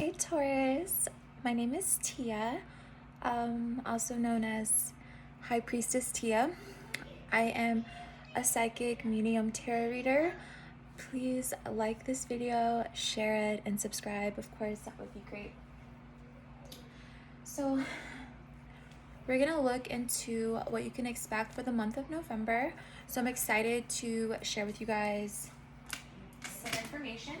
Hi Taurus, my name is Tia, also known as High Priestess Tia. I am a psychic medium tarot reader. Please like this video, share it, and subscribe. Of course, that would be great. So we're gonna look into what you can expect for the month of November. So I'm excited to share with you guys some information.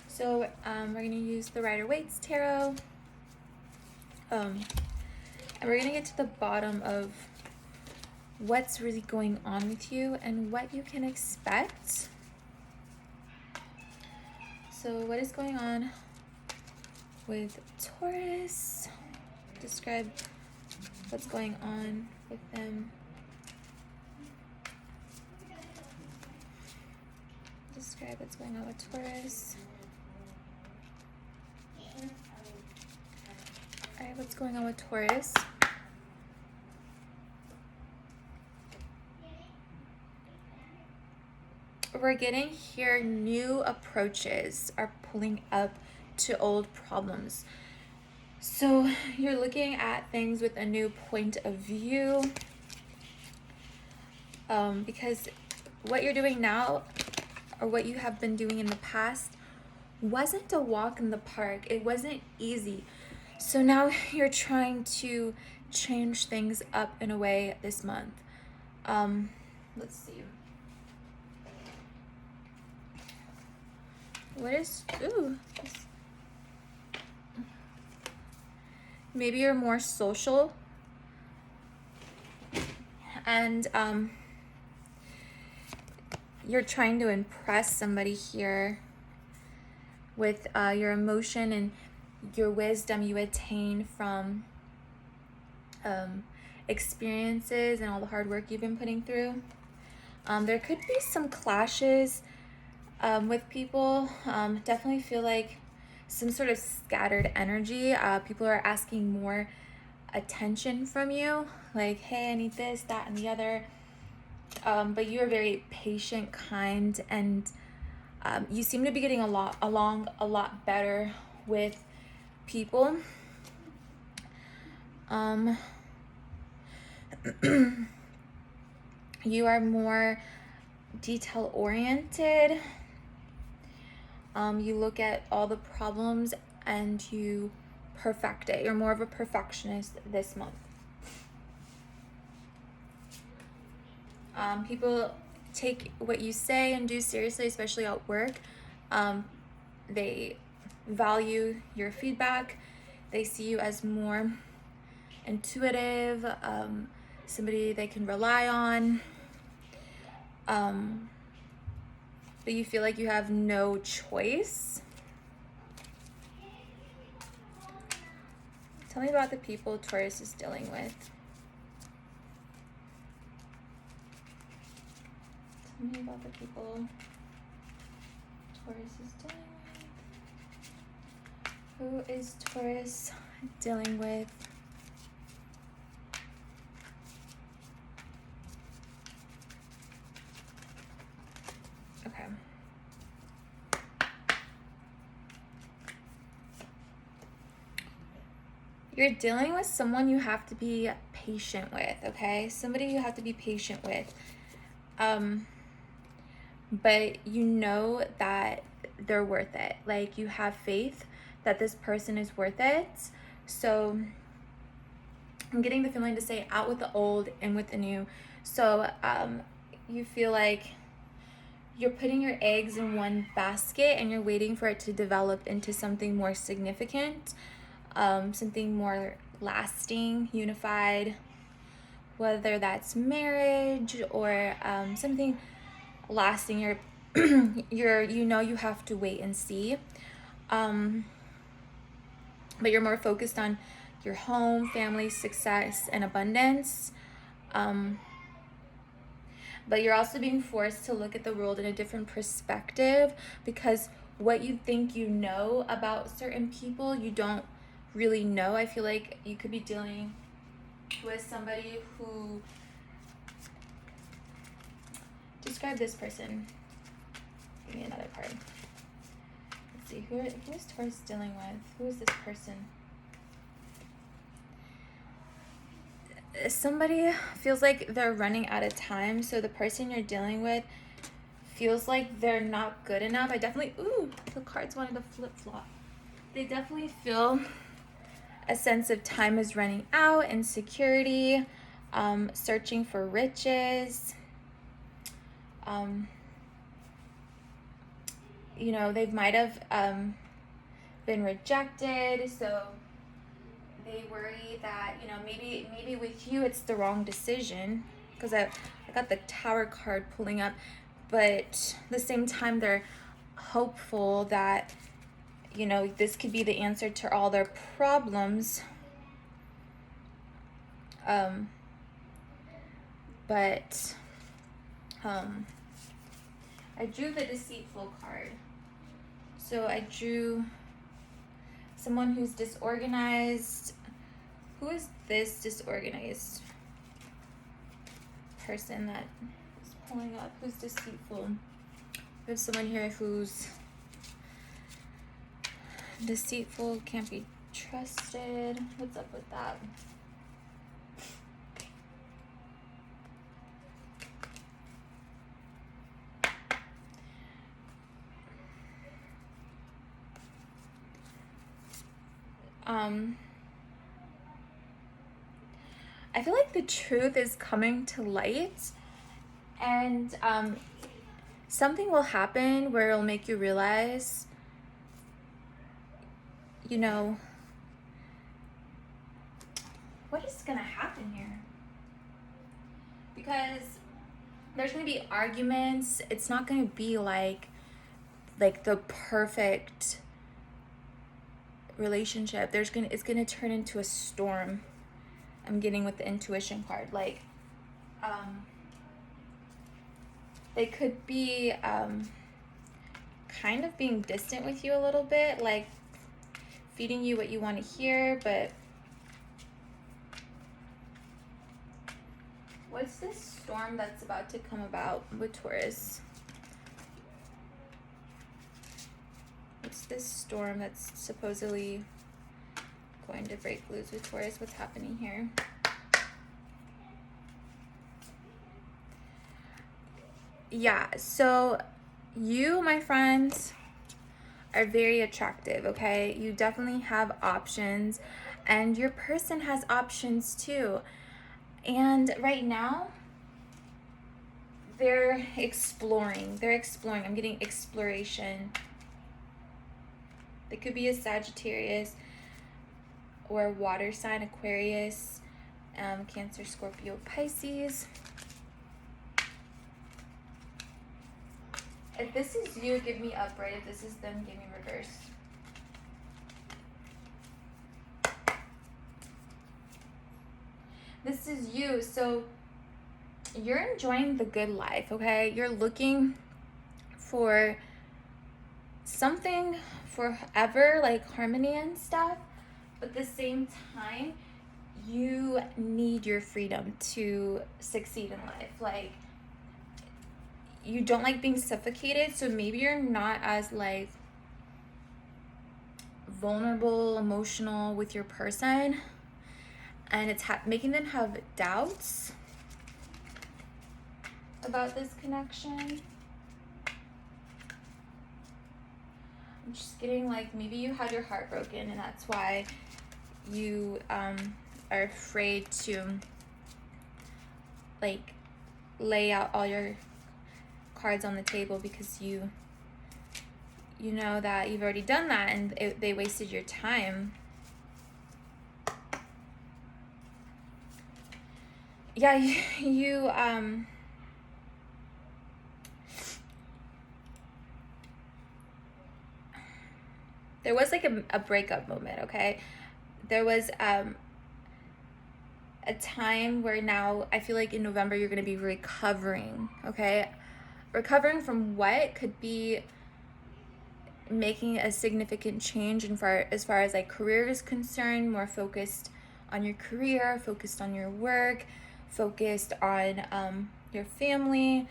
So we're going to use the Rider-Waite's Tarot. And we're going to get to the bottom of what's really going on with you and what you can expect. So what is going on with Taurus? Describe what's going on with them. Describe what's going on with Taurus. Alright, what's going on with Taurus? We're getting here new approaches are pulling up to old problems. So you're looking at things with a new point of view. Because what you're doing now, or what you have been doing in the past, wasn't a walk in the park. It wasn't easy. So now you're trying to change things up in a way this month. Let's see. What is, maybe you're more social and you're trying to impress somebody here with your emotion and your wisdom you attain from experiences and all the hard work you've been putting through. There could be some clashes with people. Definitely feel like some sort of scattered energy. People are asking more attention from you, like, hey, I need this, that, and the other. But you are very patient, kind, and you seem to be getting along a lot better with people. You are more detail oriented. You look at all the problems and you perfect it. You're more of a perfectionist this month. People take what you say and do seriously, especially at work. They value your feedback. They see you as more intuitive, somebody they can rely on. But you feel like you have no choice. Tell me about the people Taurus is dealing with. Tell me about the people Taurus is dealing with. Who is Taurus dealing with? Okay. You're dealing with someone you have to be patient with, okay? Somebody you have to be patient with. But you know that they're worth it. Like, you have faith that this person is worth it. So I'm getting the feeling to say out with the old, in with the new. So you feel like you're putting your eggs in one basket and you're waiting for it to develop into something more significant, something more lasting, unified, whether that's marriage or something lasting. You have to wait and see, but you're more focused on your home, family, success, and abundance. But you're also being forced to look at the world in a different perspective, because what you think you know about certain people, you don't really know. I feel like you could be dealing with somebody who... Describe this person. Give me another card. Let's see, who is Taurus dealing with? Who is this person? Somebody feels like they're running out of time, so the person you're dealing with feels like they're not good enough. I definitely, ooh, the cards wanted to flip-flop. They definitely feel a sense of time is running out, insecurity, searching for riches. You know, they might have been rejected, so they worry that, you know, maybe with you it's the wrong decision, because I got the Tower card pulling up, but at the same time they're hopeful that, you know, this could be the answer to all their problems. But I drew the deceitful card. So I drew someone who's disorganized. Who is this disorganized person that is pulling up? Who's deceitful? We have someone here who's deceitful, can't be trusted. What's up with that? I feel like the truth is coming to light, and something will happen where it'll make you realize, you know, what is gonna happen here? Because there's gonna be arguments. It's not gonna be like the perfect relationship. It's gonna turn into a storm. I'm getting with the intuition card. Like, they could be kind of being distant with you a little bit, like feeding you what you want to hear, but what's this storm that's about to come about with Taurus? What's this storm that's supposedly going to break loose with Taurus? What's happening here? Yeah, so you, my friends, are very attractive, okay? You definitely have options, and your person has options too. And right now, they're exploring. I'm getting exploration. They could be a Sagittarius or a water sign, Aquarius, Cancer, Scorpio, Pisces. If this is you, give me upright. If this is them, give me reverse. This is you. So you're enjoying the good life, okay? You're looking for something forever, like harmony and stuff. But at the same time, you need your freedom to succeed in life. Like, you don't like being suffocated, so maybe you're not as like vulnerable, emotional with your person, and it's making them have doubts about this connection. I'm just getting like maybe you had your heart broken, and that's why you are afraid to like lay out all your cards on the table, because you know that you've already done that, and they wasted your time. Yeah, you there was like a breakup moment, okay? There was a time where now I feel like in November you're going to be recovering, okay? Recovering from what? Could be making a significant change as far as like career is concerned, more focused on your career, focused on your work, focused on your family.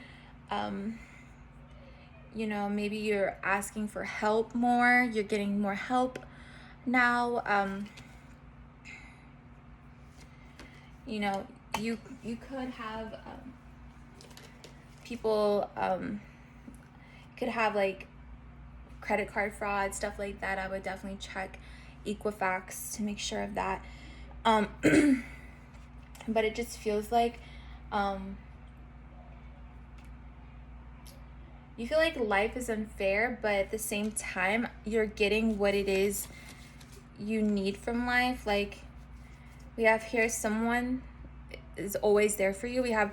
You know, maybe you're asking for help more. You're getting more help now. You know, you could have people could have like credit card fraud, stuff like that. I would definitely check Equifax to make sure of that. But it just feels like you feel like life is unfair, but at the same time, you're getting what it is you need from life. Like, we have here someone is always there for you. We have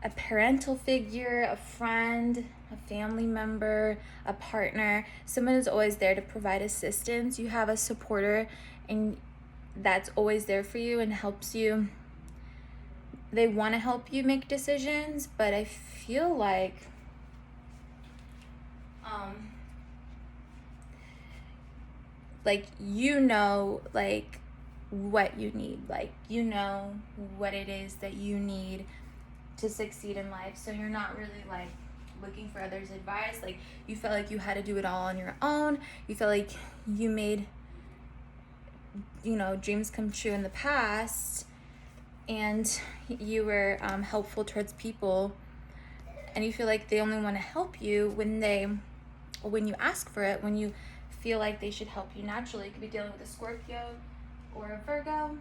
a parental figure, a friend, a family member, a partner. Someone is always there to provide assistance. You have a supporter and that's always there for you and helps you. They want to help you make decisions, but I feel like you know, like what you need, like you know what it is that you need to succeed in life. So you're not really like looking for others' advice. Like, you felt like you had to do it all on your own. You felt like you made, you know, dreams come true in the past, and you were helpful towards people, and you feel like they only want to help you when you ask for it, when you feel like they should help you naturally. You could be dealing with a Scorpio or a Virgo.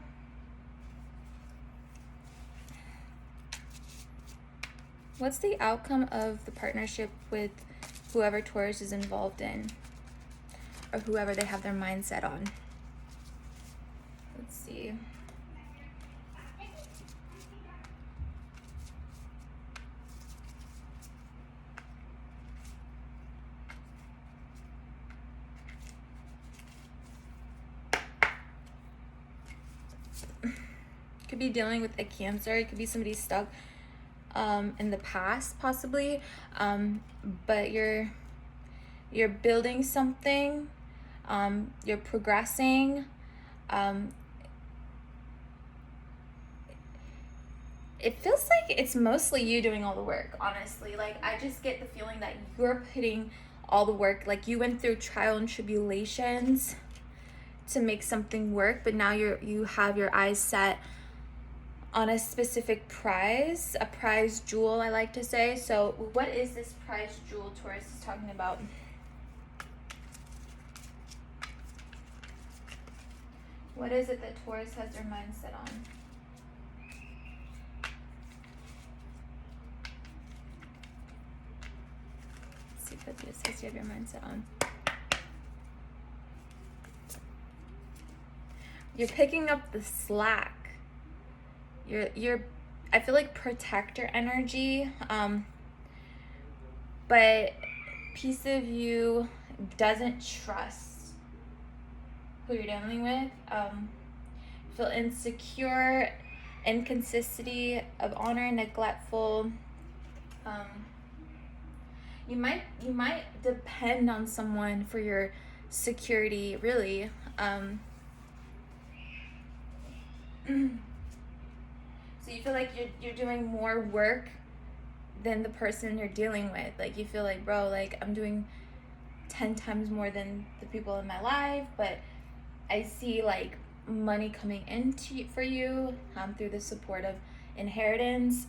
What's the outcome of the partnership with whoever Taurus is involved in, or whoever they have their mindset on? Let's see. Could be dealing with a Cancer. It could be somebody stuck in the past, possibly, but you're building something, you're progressing. It feels like it's mostly you doing all the work, honestly. Like, I just get the feeling that you're putting all the work. Like, you went through trial and tribulations to make something work, but now you have your eyes set on a specific prize, a prize jewel, I like to say. So what is this prize jewel Taurus is talking about? What is it that Taurus has their mindset on? Let's see what this says you have your mindset on. You're picking up the slack. You're I feel like protector energy, but piece of you doesn't trust who you're dealing with. Feel insecure, inconsistency of honor, neglectful. You might depend on someone for your security, really. So you feel like you're doing more work than the person you're dealing with. Like, you feel like, bro, like, I'm doing 10 times more than the people in my life, but I see like money coming into for you through the support of inheritance.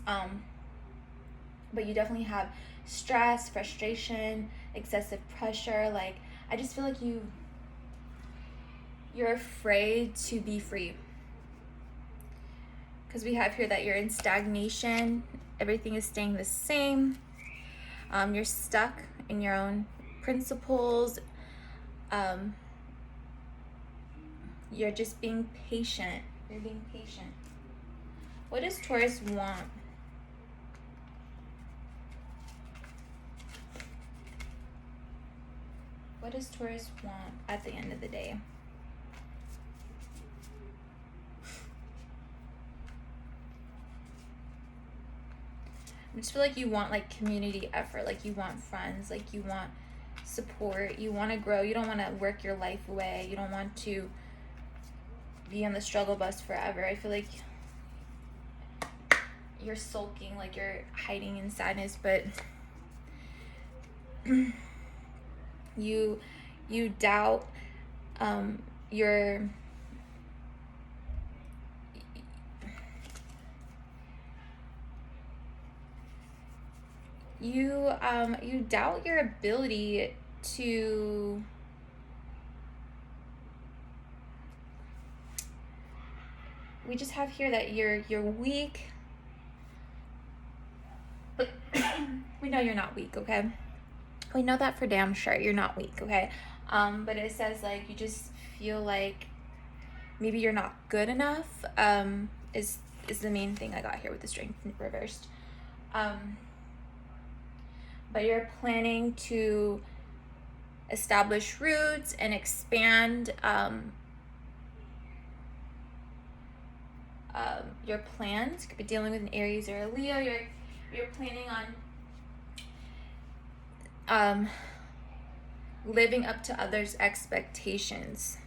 But you definitely have stress, frustration, excessive pressure. Like, I just feel like you're afraid to be free. Because we have here that you're in stagnation. Everything is staying the same. You're stuck in your own principles. You're just being patient. You're being patient. What does Taurus want? What does Taurus want at the end of the day? I just feel like you want like community effort, like you want friends, like you want support, you want to grow, you don't want to work your life away, you don't want to be on the struggle bus forever. I feel like you're sulking, like you're hiding in sadness, but you doubt your you doubt your ability to we just have here that you're weak. We know you're not weak, okay? We know that for damn sure. You're not weak, okay? But it says like you just feel like maybe you're not good enough. Is the main thing I got here with the strength reversed. But you're planning to establish roots and expand your plans. Could be dealing with an Aries or a Leo. You're planning on living up to others' expectations.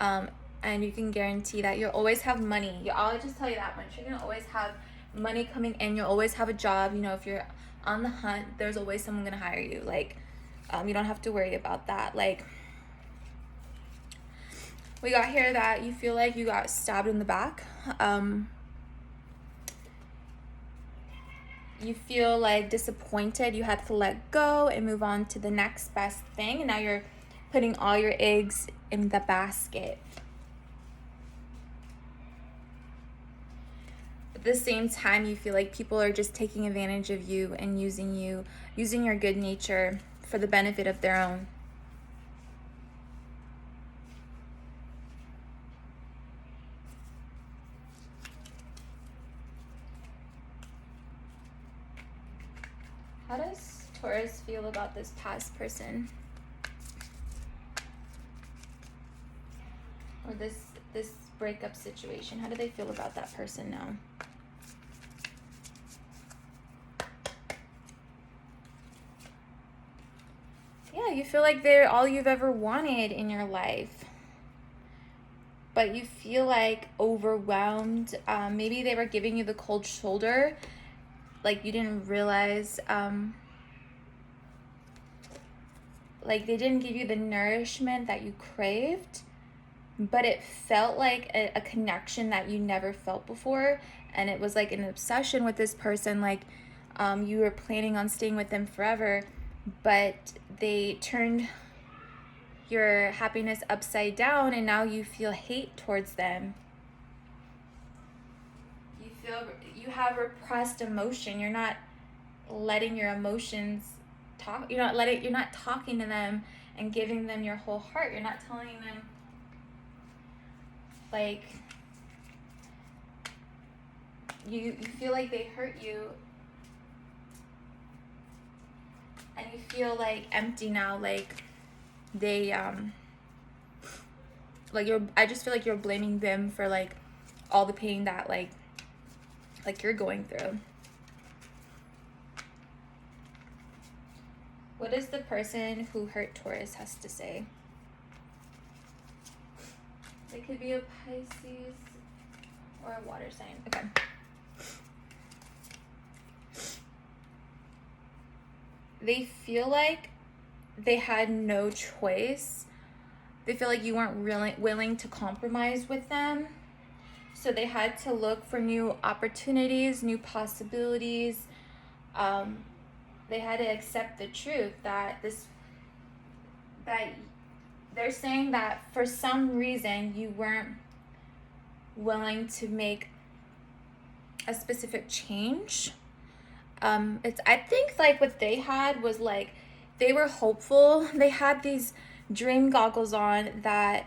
And you can guarantee that you'll always have money. I'll just tell you that much. You're gonna always have money coming in. You'll always have a job. You know, if you're on the hunt, there's always someone gonna hire you. Like, you don't have to worry about that. Like, we got here that you feel like you got stabbed in the back. You feel like disappointed. You had to let go and move on to the next best thing. And now you're putting all your eggs in the basket. At the same time, you feel like people are just taking advantage of you and using your good nature for the benefit of their own. How does Taurus feel about this past person? Or this breakup situation? How do they feel about that person now? Yeah, you feel like they're all you've ever wanted in your life. But you feel like overwhelmed. Maybe they were giving you the cold shoulder. Like you didn't realize, like they didn't give you the nourishment that you craved, but it felt like a connection that you never felt before. And it was like an obsession with this person. Like you were planning on staying with them forever, but they turned your happiness upside down and now you feel hate towards them. You have repressed emotion. You're not letting your emotions talk. You're not talking to them and giving them your whole heart. You're not telling them, like, you feel like they hurt you and you feel like empty now. Like they like I just feel like you're blaming them for like all the pain that like you're going through. What does the person who hurt Taurus has to say? It could be a Pisces or a water sign. Okay. They feel like they had no choice. They feel like you weren't really willing to compromise with them. So they had to look for new opportunities, new possibilities. They had to accept the truth that they're saying that for some reason you weren't willing to make a specific change. I think like what they had was like they were hopeful. They had these dream goggles on that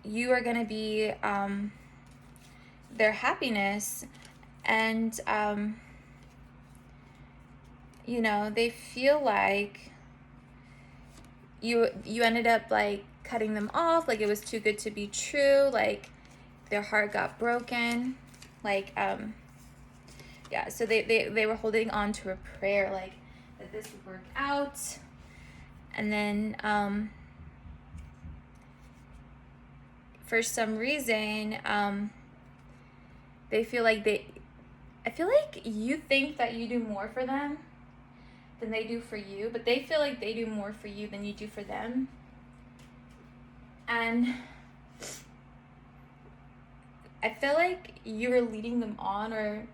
you are gonna be their happiness, and you know, they feel like you ended up like cutting them off, like it was too good to be true, like their heart got broken, like yeah, so they were holding on to a prayer like that this would work out. And then for some reason they feel like I feel like you think that you do more for them than they do for you, but they feel like they do more for you than you do for them. And I feel like you're leading them on, or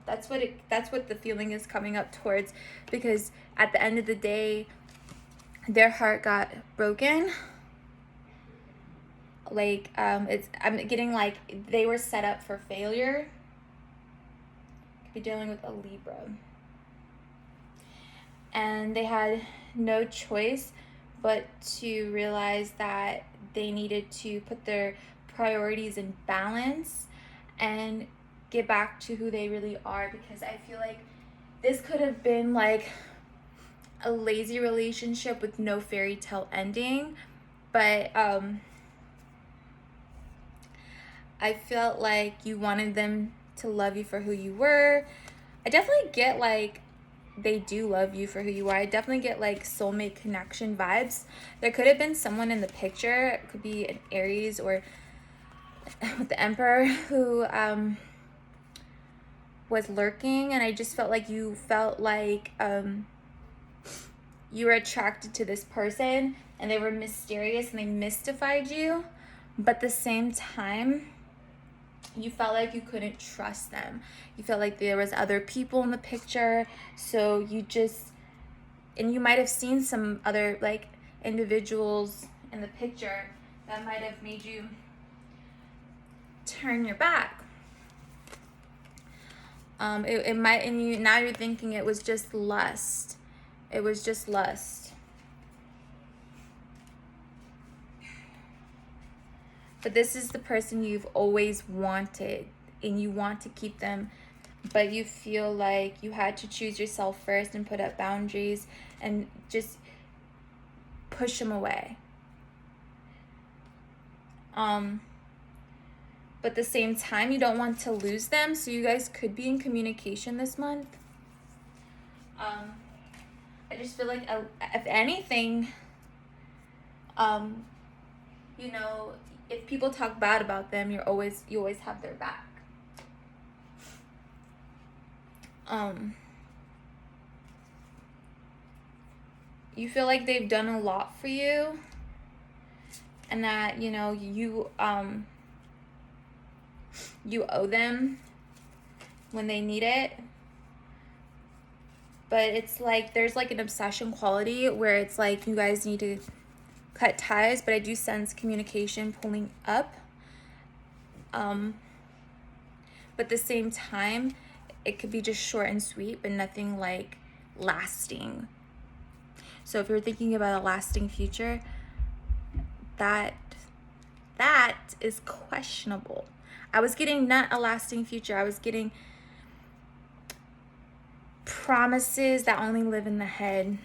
that's what the feeling is coming up towards, because at the end of the day, their heart got broken. Like I'm getting like they were set up for failure. Could be dealing with a Libra, and they had no choice but to realize that they needed to put their priorities in balance and get back to who they really are. Because I feel like this could have been like a lazy relationship with no fairy tale ending, but I felt like you wanted them to love you for who you were. I definitely get like they do love you for who you are. I definitely get like soulmate connection vibes. There could have been someone in the picture, it could be an Aries or with the Emperor, who was lurking, and I just felt like you were attracted to this person, and they were mysterious and they mystified you, but at the same time you felt like you couldn't trust them. You felt like there was other people in the picture, so and you might have seen some other like individuals in the picture that might have made you turn your back. It might, and now you're thinking it was just lust. It was just lust. But this is the person you've always wanted, and you want to keep them, but you feel like you had to choose yourself first and put up boundaries and just push them away. But at the same time, you don't want to lose them, so you guys could be in communication this month. I just feel like, if anything, you know, if people talk bad about them, you always have their back. You feel like they've done a lot for you, and that, you know, you owe them when they need it. But it's like there's like an obsession quality where it's like you guys need to cut ties, but I do sense communication pulling up. But at the same time, it could be just short and sweet, but nothing like lasting. So if you're thinking about a lasting future, that is questionable. I was getting not a lasting future. I was getting promises that only live in the head.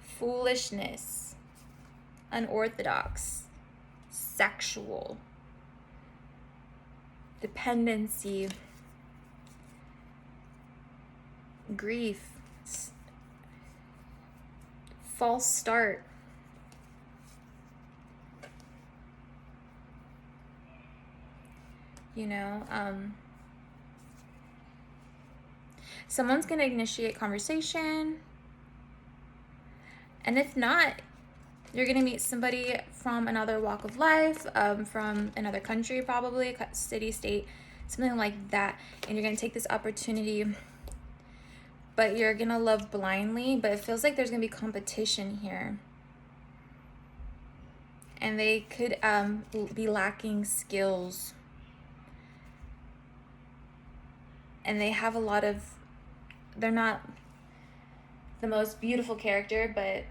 Foolishness, unorthodox, sexual, dependency, grief, false start. You know, someone's going to initiate conversation. And if not, you're going to meet somebody from another walk of life, from another country, probably, city, state, something like that. And you're going to take this opportunity, but you're going to love blindly. But it feels like there's going to be competition here. And they could be lacking skills. And they have they're not the most beautiful character, but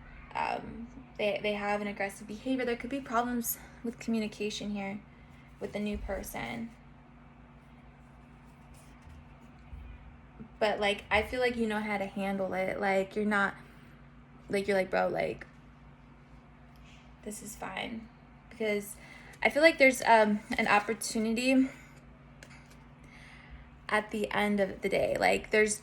they have an aggressive behavior. There could be problems with communication here with the new person. But like, I feel like you know how to handle it. Like, you're not, like, you're like, bro, like, this is fine. Because I feel like there's an opportunity at the end of the day. Like, there's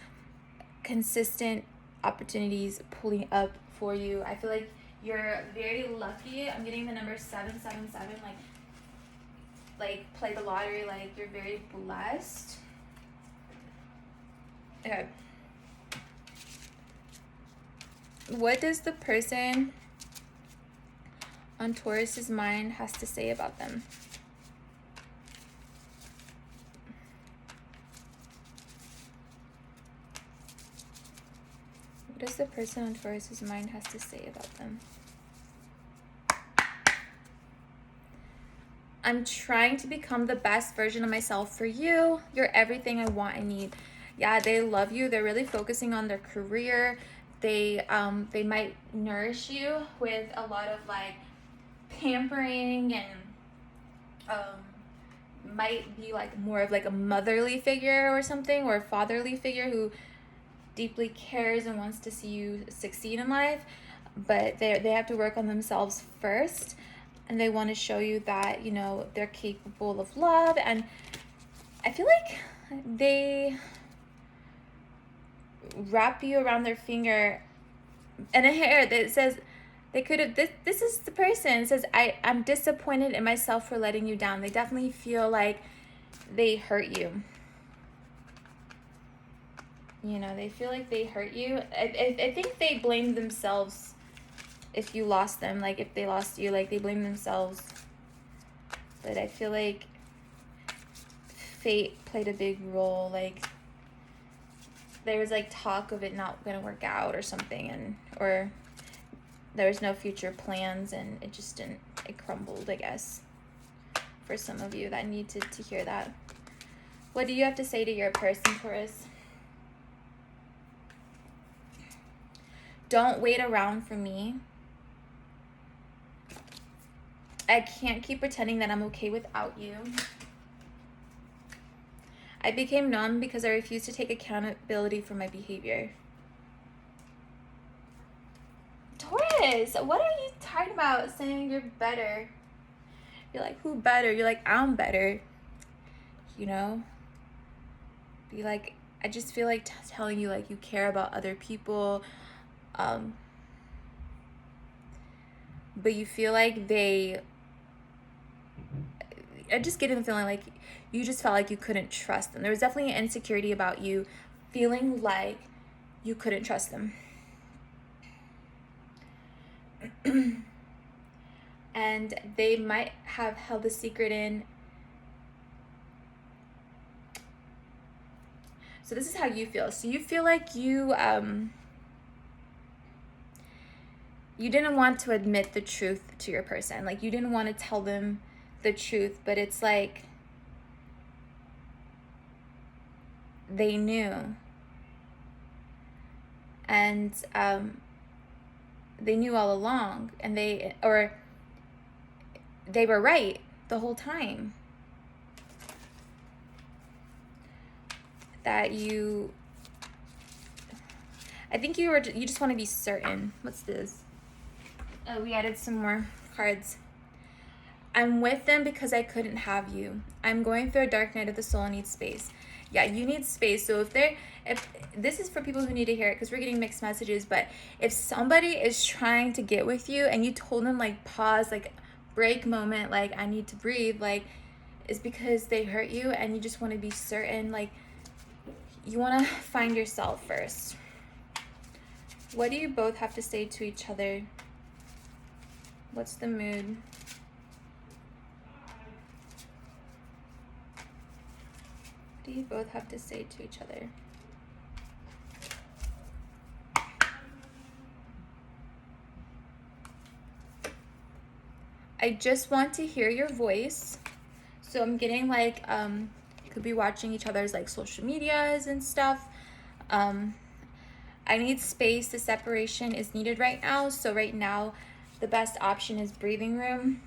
consistent opportunities pulling up for you. I feel like you're very lucky. I'm getting the number 777. Like play the lottery. Like, you're very blessed. Okay. What does the person on Taurus's mind has to say about them? What does the person on Taurus's mind has to say about them? I'm trying to become the best version of myself for you. You're everything I want and need. Yeah, they love you. They're really focusing on their career. They might nourish you with a lot of like pampering, and might be like more of like a motherly figure or something, or a fatherly figure who deeply cares and wants to see you succeed in life. But they have to work on themselves first, and they want to show you that, you know, they're capable of love. And I feel like they wrap you around their finger and a hair that says they could have, this is the person. It says, I'm disappointed in myself for letting you down. They definitely feel like they hurt you. You know, they feel like they hurt you. I think they blame themselves if you lost them. Like, if they lost you, like, they blame themselves. But I feel like fate played a big role. Like, there was, like, talk of it not going to work out or something. And, or there was no future plans, and it just didn't, it crumbled, I guess, for some of you that needed to hear that. What do you have to say to your person, Taurus? Don't wait around for me. I can't keep pretending that I'm okay without you. I became numb because I refused to take accountability for my behavior. Taurus, what are you talking about saying you're better? You're like, who better? You're like, I'm better. You know? Be like, I just feel like telling you, like, you care about other people. But you feel like I just get the feeling like you just felt like you couldn't trust them. There was definitely an insecurity about you, feeling like you couldn't trust them. And they might have held a secret in. So this is how you feel. So you feel like you didn't want to admit the truth to your person. Like, you didn't want to tell them the truth, but it's like they knew. And they knew all along, and they were right the whole time. That I think you just want to be certain. What's this? Oh, we added some more cards. I'm with them because I couldn't have you. I'm going through a dark night of the soul and need space. Yeah, you need space. So if this is for people who need to hear it, because we're getting mixed messages, but if somebody is trying to get with you and you told them, like, pause, like, break moment, like, I need to breathe, like, it's because they hurt you, and you just want to be certain. Like, you want to find yourself first. What do you both have to say to each other? What's the mood? What do you both have to say to each other? I just want to hear your voice. So I'm getting, like, could be watching each other's, like, social medias and stuff. I need space. The separation is needed right now. So right now, the best option is breathing room.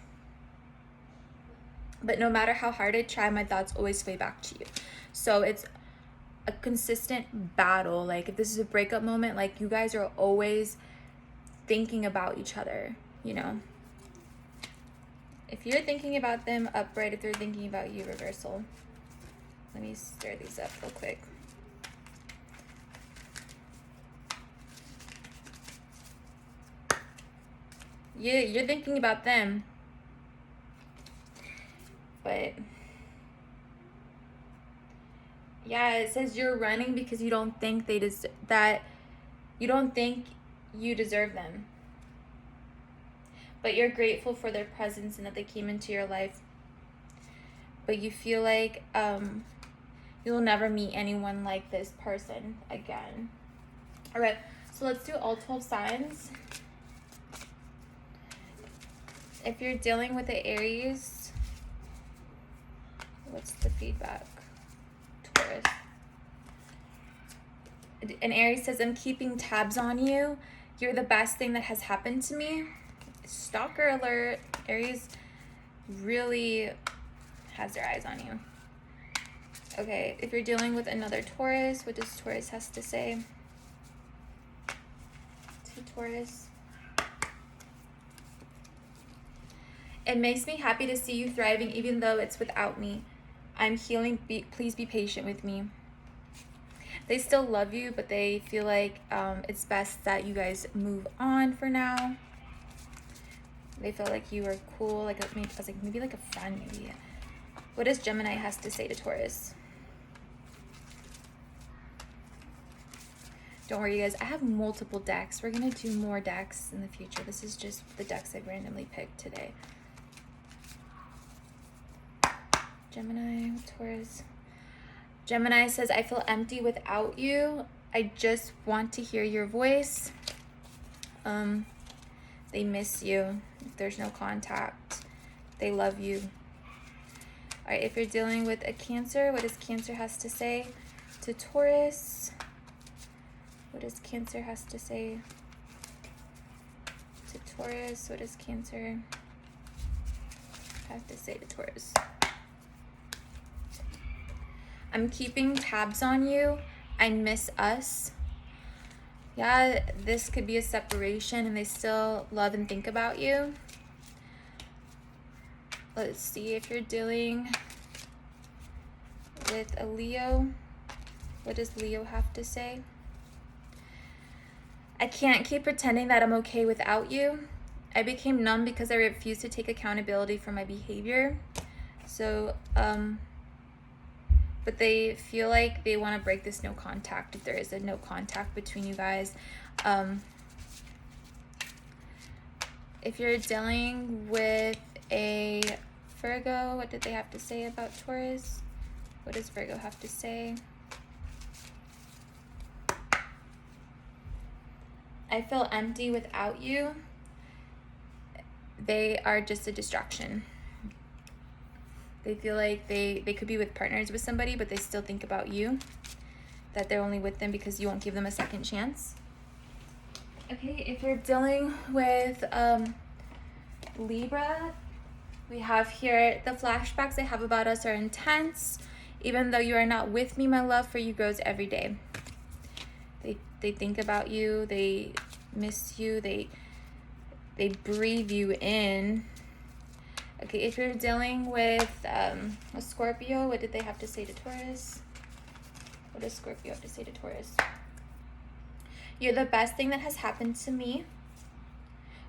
But no matter how hard I try, my thoughts always sway back to you. So it's a consistent battle. Like, if this is a breakup moment, like, you guys are always thinking about each other, you know? If you're thinking about them, upright. If they're thinking about you, reversal. Let me stir these up real quick. Yeah, you're thinking about them. But Yeah, it says you're running because you don't think you don't think you deserve them. But you're grateful for their presence and that they came into your life. But you feel like you'll never meet anyone like this person again. All right, so let's do all 12 signs. If you're dealing with the Aries, what's the feedback? Taurus. And Aries says, I'm keeping tabs on you. You're the best thing that has happened to me. Stalker alert. Aries really has their eyes on you. Okay, if you're dealing with another Taurus, what does Taurus has to say? To Taurus. It makes me happy to see you thriving even though it's without me. I'm healing. Please be patient with me. They still love you, but they feel like it's best that you guys move on for now. They feel like you are cool, like maybe like a friend, maybe. What does Gemini has to say to Taurus? Don't worry, you guys. I have multiple decks. We're going to do more decks in the future. This is just the decks I randomly picked today. Gemini, Taurus. Gemini says, I feel empty without you. I just want to hear your voice. They miss you. If there's no contact, they love you. All right, if you're dealing with a Cancer, what does Cancer has to say to Taurus? What does Cancer has to say to Taurus? What does Cancer have to say to Taurus? I'm keeping tabs on you. I miss us. Yeah, this could be a separation and they still love and think about you. Let's see if you're dealing with a Leo. What does Leo have to say? I can't keep pretending that I'm okay without you. I became numb because I refused to take accountability for my behavior. So, but they feel like they want to break this no contact if there is a no contact between you guys. If you're dealing with a Virgo, what did they have to say about Taurus? What does Virgo have to say? I feel empty without you. They are just a distraction. They feel like they could be with partners with somebody, but they still think about you. That they're only with them because you won't give them a second chance. Okay, if you're dealing with Libra, we have here, the flashbacks they have about us are intense. Even though you are not with me, my love for you grows every day. They think about you, they miss you, they breathe you in. Okay, if you're dealing with a Scorpio, what did they have to say to Taurus? What does Scorpio have to say to Taurus? You're the best thing that has happened to me.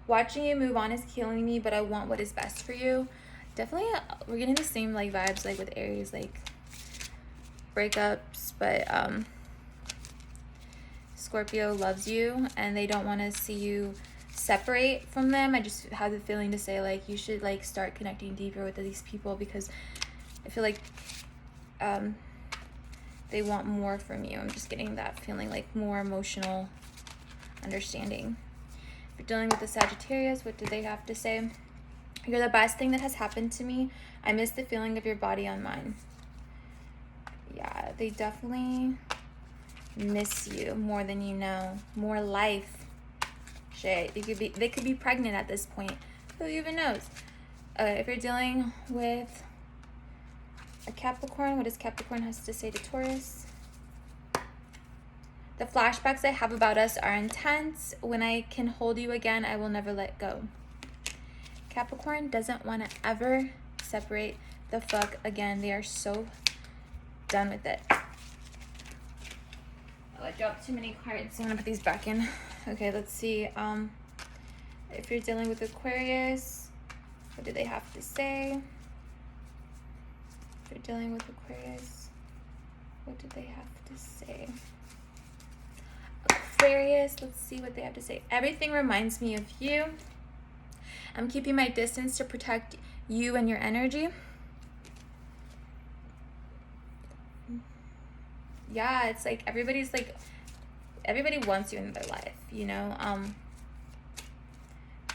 Watching you move on is killing me, but I want what is best for you. Definitely, we're getting the same like vibes like with Aries, like breakups, but Scorpio loves you and they don't want to see you separate from them. I just have the feeling to say like you should like start connecting deeper with these people because I feel like they want more from you. I'm just getting that feeling, like more emotional understanding. If you're dealing with the Sagittarius, what do they have to say? You're the best thing that has happened to me. I miss the feeling of your body on mine. Yeah, they definitely miss you more than you know. More life. Shit, they could be pregnant at this point. Who even knows? If you're dealing with a Capricorn, what does Capricorn has to say to Taurus? The flashbacks I have about us are intense. When I can hold you again, I will never let go. Capricorn doesn't want to ever separate the fuck again. They are so done with it. Oh, I dropped too many cards. I'm gonna put these back in. Okay, let's see. If you're dealing with Aquarius, what do they have to say? If you're dealing with Aquarius, What did they have to say? Aquarius, let's see what they have to say. Everything reminds me of you. I'm keeping my distance to protect you and your energy. Yeah, it's like everybody wants you in their life, you know?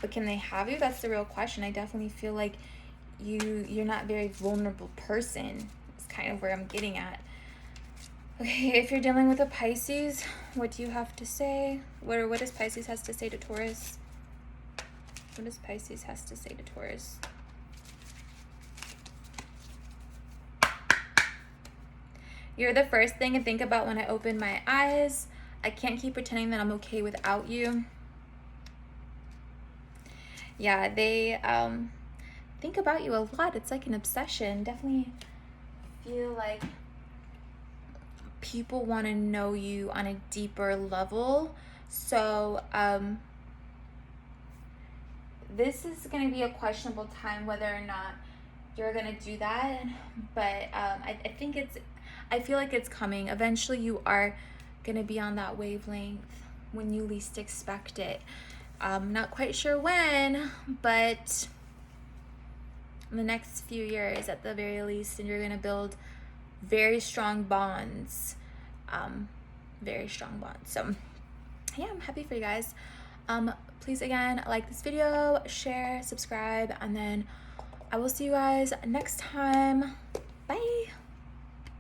But can they have you? That's the real question. I definitely feel like you're not a very vulnerable person. It's kind of where I'm getting at. Okay, if you're dealing with a Pisces, what do you have to say? What does Pisces has to say to Taurus? What does Pisces has to say to Taurus? You're the first thing I think about when I open my eyes. I can't keep pretending that I'm okay without you. Yeah, they think about you a lot. It's like an obsession. Definitely feel like people want to know you on a deeper level. So this is going to be a questionable time whether or not you're going to do that. But I feel like it's coming. Eventually you are going to be on that wavelength when you least expect it. Not quite sure when, but in the next few years at the very least, and you're going to build very strong bonds. Very strong bonds. So yeah, I'm happy for you guys. Please again, like this video, share, subscribe, and then I will see you guys next time.